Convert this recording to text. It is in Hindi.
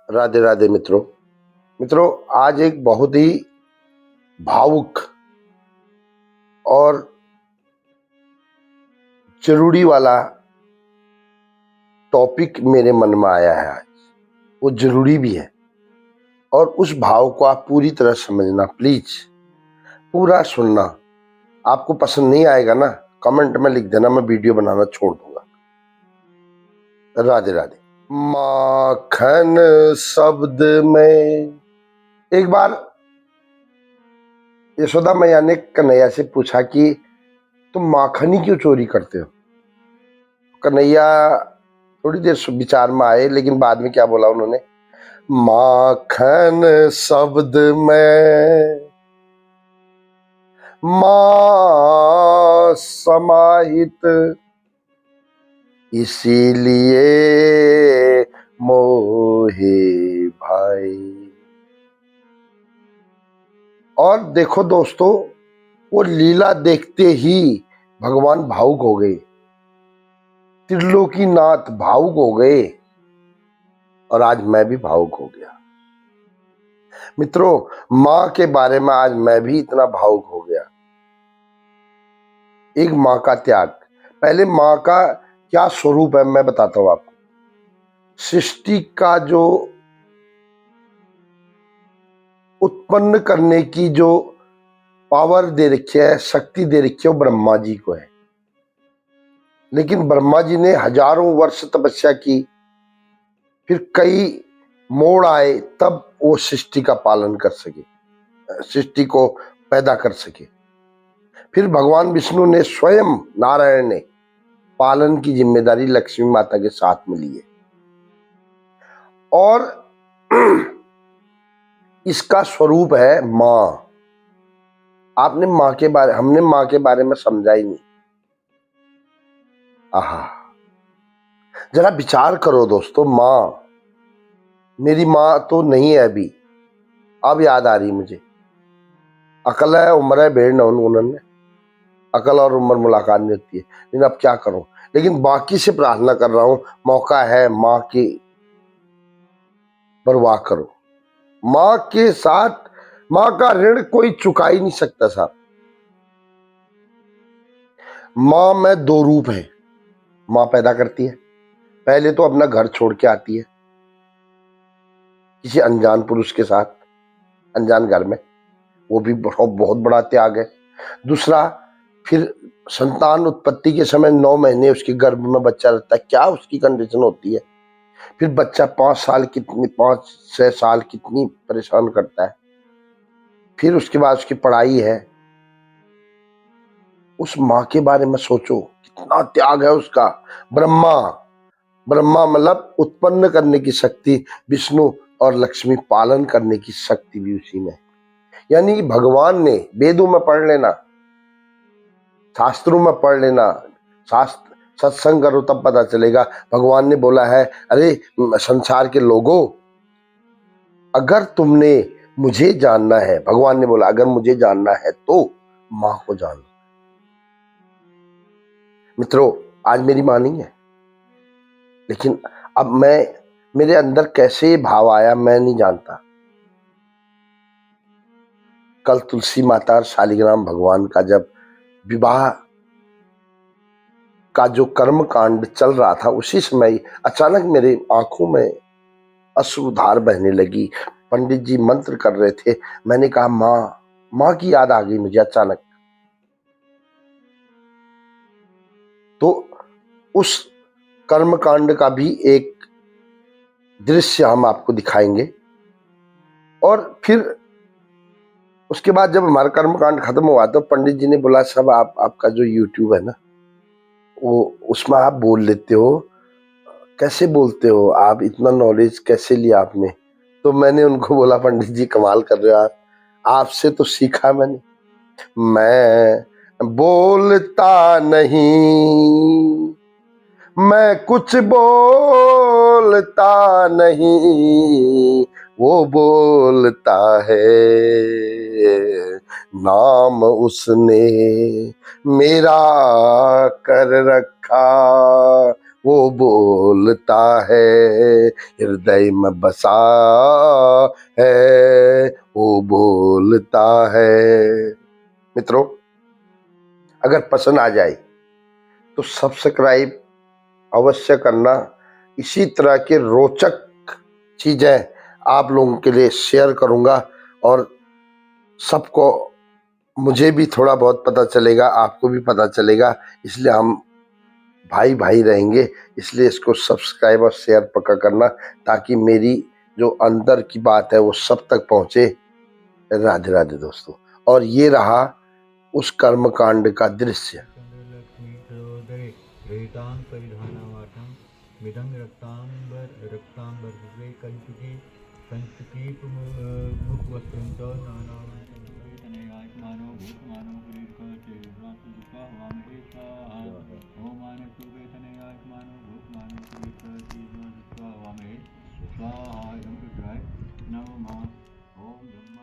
राधे राधे मित्रों। आज एक बहुत ही भावुक और जरूरी वाला टॉपिक मेरे मन में आया है। आज वो जरूरी भी है और उस भाव को आप पूरी तरह समझना, प्लीज पूरा सुनना। आपको पसंद नहीं आएगा ना, कमेंट में लिख देना, मैं वीडियो बनाना छोड़ दूंगा। राधे राधे। माखन शब्द में एक बार यशोदा मैया ने कन्हैया से पूछा कि तुम माखन ही क्यों चोरी करते हो। कन्हैया थोड़ी देर विचार में आए, लेकिन बाद में क्या बोला उन्होंने, माखन शब्द में मां समाहित, इसीलिए मोहे भाई। और देखो दोस्तों, वो लीला देखते ही भगवान भावुक हो गए, त्रिलोकीनाथ भावुक हो गए, और आज मैं भी भावुक हो गया। मित्रों, माँ के बारे में आज मैं भी इतना भावुक हो गया। एक माँ का त्याग। पहले माँ का क्या स्वरूप है मैं बताता हूं आपको। सृष्टि का जो उत्पन्न करने की जो पावर दे रखी है, शक्ति दे रखी है, वो ब्रह्मा जी को है। लेकिन ब्रह्मा जी ने हजारों वर्ष तपस्या की, फिर कई मोड़ आए, तब वो सृष्टि का पालन कर सके, सृष्टि को पैदा कर सके। फिर भगवान विष्णु ने स्वयं, नारायण ने पालन की जिम्मेदारी लक्ष्मी माता के साथ में ली है। और इसका स्वरूप है मां। हमने मां के बारे में समझा ही नहीं। आहा, जरा विचार करो दोस्तों। मां, मेरी मां तो नहीं है अभी, अब याद आ रही मुझे। अकल है, उम्र है, भेड़ न उन्होंने, अकल और उम्र मुलाकात नहीं होती है। लेकिन अब क्या करूं, लेकिन बाकी से प्रार्थना कर रहा हूं, मौका है, मां की परवाह करो। मां के साथ, मां का ऋण कोई चुका ही नहीं सकता साहब। मां में दो रूप है। मां पैदा करती है, पहले तो अपना घर छोड़ के आती है किसी अनजान पुरुष के साथ, अनजान घर में, वो भी बहुत बड़ा त्याग है। दूसरा, फिर संतान उत्पत्ति के समय 9 महीने उसके गर्भ में बच्चा रहता है, क्या उसकी कंडीशन होती है। फिर बच्चा 5-6 साल कितनी परेशान करता है। फिर उसके बाद उसकी पढ़ाई है। उस माँ के बारे में सोचो, कितना त्याग है उसका। ब्रह्मा मतलब उत्पन्न करने की शक्ति, विष्णु और लक्ष्मी पालन करने की शक्ति भी उसी में। यानी भगवान ने, वेदों में पढ़ लेना, शास्त्रों में पढ़ लेना, शास्त्र सत्संग करो तब पता चलेगा। भगवान ने बोला है, अरे संसार के लोगों, अगर तुमने मुझे जानना है, भगवान ने बोला अगर मुझे जानना है तो मां को जानो। मित्रों, आज मेरी मां नहीं है, लेकिन अब मेरे अंदर कैसे ये भाव आया मैं नहीं जानता। कल तुलसी माता और शालिग्राम भगवान का जब विवाह का जो कर्म कांड चल रहा था, उसी समय अचानक मेरे आंखों में अश्रुधार बहने लगी। पंडित जी मंत्र कर रहे थे, मैंने कहा मां की याद आ गई मुझे अचानक। तो उस कर्म कांड का भी एक दृश्य हम आपको दिखाएंगे। और फिर उसके बाद जब हमारा कर्म कांड खत्म हुआ तो पंडित जी ने बोला, सब आपका जो यूट्यूब है ना, वो उसमें आप बोल लेते हो, कैसे बोलते हो आप, इतना नॉलेज कैसे लिया आपने। तो मैंने उनको बोला, पंडित जी कमाल कर रहे हो आप, आपसे तो सीखा मैंने। मैं बोलता नहीं, मैं कुछ बोलता नहीं, वो बोलता है। नाम उसने मेरा कर रखा, वो बोलता है, हृदय में बसा है, वो बोलता है। मित्रों, अगर पसंद आ जाए तो सब्सक्राइब अवश्य करना। इसी तरह के रोचक चीजें आप लोगों के लिए शेयर करूंगा और सबको, मुझे भी थोड़ा बहुत पता चलेगा, आपको भी पता चलेगा, इसलिए हम भाई भाई रहेंगे। इसलिए इसको सब्सक्राइब और शेयर पक्का करना, ताकि मेरी जो अंदर की बात है वो सब तक पहुंचे। राधे राधे दोस्तों। और ये रहा उस कर्मकांड का दृश्य। स्वाहा ओम ब्रह्मा